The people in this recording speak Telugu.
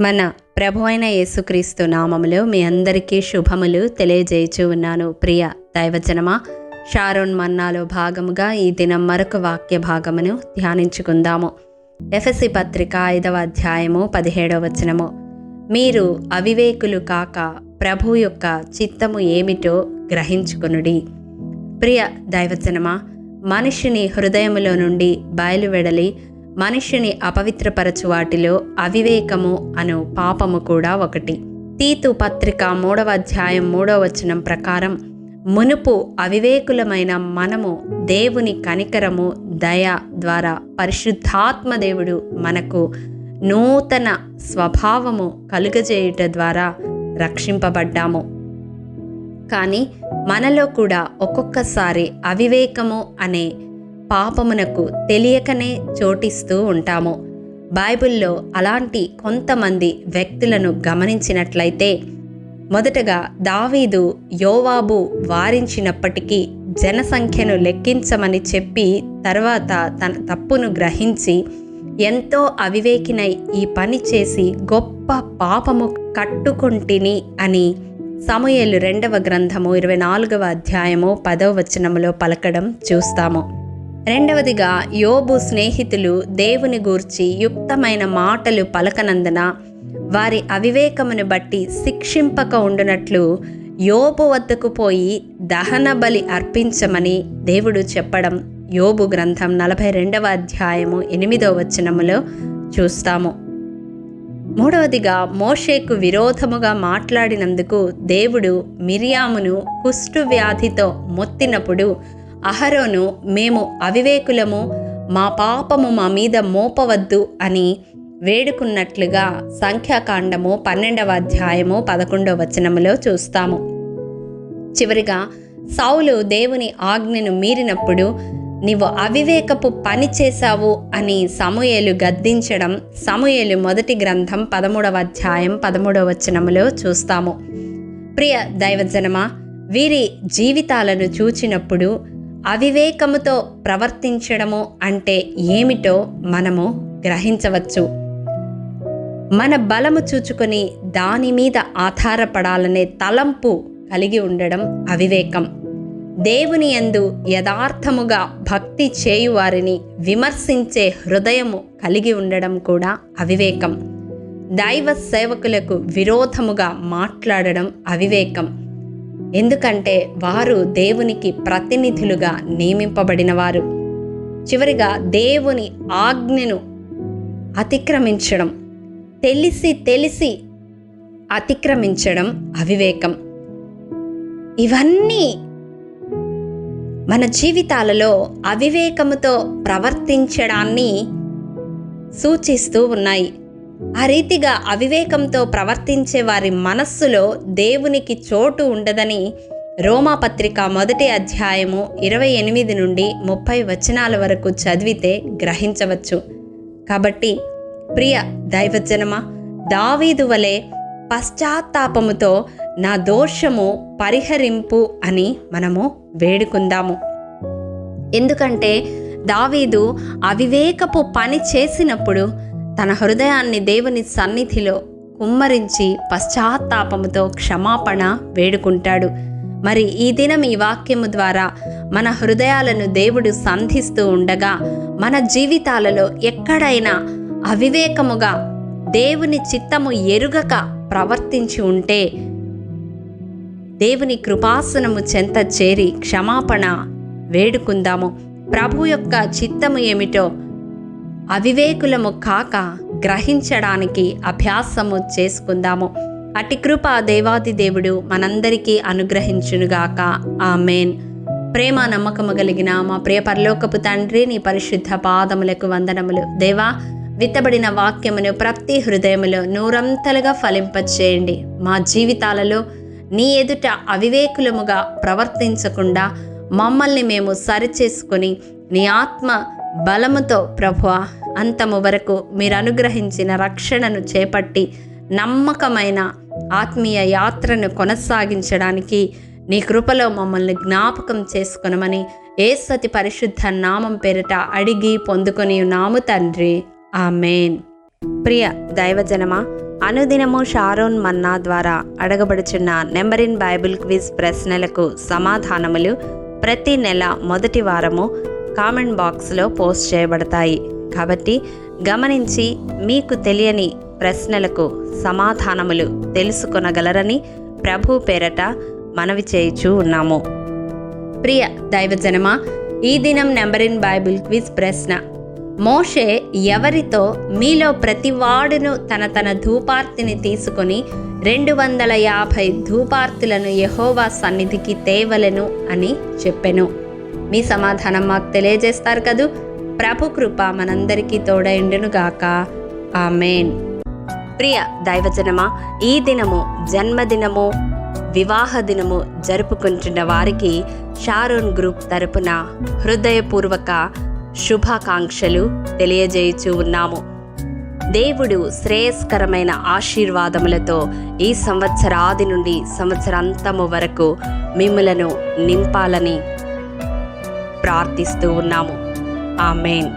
మన ప్రభు అయిన యేసుక్రీస్తు నామములో మీ అందరికీ శుభములు తెలియజేయచూ ఉన్నాను. ప్రియ దైవజనమా, షారోన్ మన్నాలో భాగముగా ఈ దినం మరొక వాక్య భాగమును ధ్యానించుకుందాము. ఎఫెసీ పత్రిక 5వ అధ్యాయము 17వ వచనము. మీరు అవివేకులు కాక ప్రభు యొక్క చిత్తము ఏమిటో గ్రహించుకొనుడి. ప్రియ దైవజనమా, మనిషిని హృదయములో నుండి బయలువెడలి మనిషిని అపవిత్రపరచు వాటిలో అవివేకము అను పాపము కూడా ఒకటి. తీతు పత్రిక 3వ అధ్యాయం 3వ వచనం ప్రకారం, మునుపు అవివేకులమైన మనము దేవుని కనికరము దయ ద్వారా పరిశుద్ధాత్మ దేవుడు మనకు నూతన స్వభావము కలుగజేయుట ద్వారా రక్షింపబడ్డాము. కానీ మనలో కూడా ఒక్కొక్కసారి అవివేకము అనే పాపమునకు తెలియకనే చోటిస్తూ ఉంటాము. బైబిల్లో అలాంటి కొంతమంది వ్యక్తులను గమనించినట్లయితే, మొదటగా దావీదు యోవాబు వారించినప్పటికీ జనసంఖ్యను లెక్కించమని చెప్పి తర్వాత తన తప్పును గ్రహించి ఎంతో అవివేకినై ఈ పని చేసి గొప్ప పాపము కట్టుకొంటిని అని సమూయేలు 2వ గ్రంథము 24వ అధ్యాయము 10వ వచనములో పలకడం చూస్తాము. రెండవదిగా, యోబు స్నేహితులు దేవుని గూర్చి యుక్తమైన మాటలు పలకనందున వారి అవివేకమును బట్టి శిక్షింపక ఉండునట్లు యోబు వద్దకు పోయి దహన బలి అర్పించమని దేవుడు చెప్పడం యోబు గ్రంథం 42వ అధ్యాయము 8వ వచనములో చూస్తాము. మూడవదిగా, మోషేకు విరోధముగా మాట్లాడినందుకు దేవుడు మిరియామును కుష్టు వ్యాధితో మొత్తినప్పుడు అహరోను, మేము అవివేకులము, మా పాపము మా మీద మోపవద్దు అని వేడుకున్నట్లుగా సంఖ్యాకాండము 12వ అధ్యాయము 11వ వచనములో చూస్తాము. చివరిగా, సౌలు దేవుని ఆజ్ఞను మీరినప్పుడు నీవు అవివేకపు పని చేశావు అని సమూయేలు గద్దించడం సమూయేలు మొదటి గ్రంథం 13వ అధ్యాయం 13వ వచనములో చూస్తాము. ప్రియ దైవజనమా, వీరి జీవితాలను చూచినప్పుడు అవివేకముతో ప్రవర్తించడము అంటే ఏమిటో మనము గ్రహించవచ్చు. మన బలము చూచుకొని దాని మీద ఆధారపడాలనే తలంపు కలిగి ఉండడం అవివేకం. దేవుని యందు యథార్థముగా భక్తి చేయువారిని విమర్శించే హృదయము కలిగి ఉండడం కూడా అవివేకం. దైవ సేవకులకు విరోధముగా మాట్లాడడం అవివేకం. ఎందుకంటే వారు దేవునికి ప్రతినిధులుగా నియమింపబడినవారు. చివరిగా, దేవుని ఆజ్ఞను అతిక్రమించడం, తెలిసి అతిక్రమించడం అవివేకం. ఇవన్నీ మన జీవితాలలో అవివేకముతో ప్రవర్తించడాన్ని సూచిస్తూ ఉన్నాయి. ఆ రీతిగా అవివేకంతో ప్రవర్తించే వారి మనస్సులో దేవునికి చోటు ఉండదని రోమాపత్రిక 1వ అధ్యాయము 28 నుండి 30 వచనాల వరకు చదివితే గ్రహించవచ్చు. కాబట్టి ప్రియ దైవజనమా, దావీదు వలె పశ్చాత్తాపముతో నా దోషము పరిహరింపు అని మనము వేడుకుందాము. ఎందుకంటే దావీదు అవివేకపు పని చేసినప్పుడు తన హృదయాన్ని దేవుని సన్నిధిలో కుమ్మరించి పశ్చాత్తాపముతో క్షమాపణ వేడుకుంటాడు. మరి ఈ దినం ఈ వాక్యము ద్వారా మన హృదయాలను దేవుడు సంధిస్తూ ఉండగా, మన జీవితాలలో ఎక్కడైనా అవివేకముగా దేవుని చిత్తము ఎరుగక ప్రవర్తించి ఉంటే దేవుని కృపాసనము చెంత చేరి క్షమాపణ వేడుకుందాము. ప్రభు యొక్క చిత్తము ఏమిటో అవివేకులము కాక గ్రహించడానికి అభ్యాసము చేసుకుందాము. అటి కృప దేవాది దేవుడు మనందరికీ అనుగ్రహించునుగాక. ఆమేన్. ప్రేమ నమ్మకము కలిగిన మా ప్రియ పరలోకపు తండ్రి, నీ పరిశుద్ధ పాదములకు వందనములు. దేవా, విత్తబడిన వాక్యమును ప్రతి హృదయములో నూరంతలుగా ఫలింపచేయండి. మా జీవితాలలో నీ ఎదుట అవివేకులముగా ప్రవర్తించకుండా మమ్మల్ని మేము సరిచేసుకొని నీ ఆత్మ బలముతో ప్రభువా అంతము వరకు మీరు అనుగ్రహించిన రక్షణను చేపట్టి నమ్మకమైన ఆత్మీయ యాత్రను కొనసాగించడానికి నీ కృపలో మమ్మల్ని జ్ఞాపకం చేసుకొనమని యేసు పరిశుద్ధ నామం పేరిట అడిగి పొందుకొని ఉన్నాము తండ్రి. ఆమేన్. ప్రియ దైవజనమా, అనుదినము షారోన్ మన్నా ద్వారా అడగబడుచున్న నెంబర్ ఇన్ బైబిల్ క్విజ్ ప్రశ్నలకు సమాధానములు ప్రతి నెల మొదటి వారము కామెంట్ బాక్స్లో పోస్ట్ చేయబడతాయి. కాబట్టి గమనించి మీకు తెలియని ప్రశ్నలకు సమాధానములు తెలుసుకొనగలరని ప్రభు పేరట మనవి చేయుచూ ఉన్నాము. ప్రియ దైవజనమా, ఈ దినం నెంబర్ ఇన్ బైబిల్ క్విజ్ ప్రశ్న: మోషే ఎవరితో మీలో ప్రతివాడును తన ధూపార్తిని తీసుకొని 250 ధూపార్తులను యెహోవా సన్నిధికి తేవలెను అని చెప్పెను? మీ సమాధానం మాకు తెలియజేస్తారు కదూ. ప్రభు కృప మనందరికీ తోడైండునుగాక. ఆమేన్. ప్రియ దైవజనమా, ఈ దినము జన్మదినము, వివాహ దినము జరుపుకుంటున్న వారికి షారోన్ గ్రూప్ తరపున హృదయపూర్వక శుభాకాంక్షలు తెలియజేయుచూ ఉన్నాము. దేవుడు శ్రేయస్కరమైన ఆశీర్వాదములతో ఈ సంవత్సరాది నుండి సంవత్సరాంతము వరకు మిమ్ములను నింపాలని ప్రార్థిస్తూ ఉన్నాము. ఆమేన్.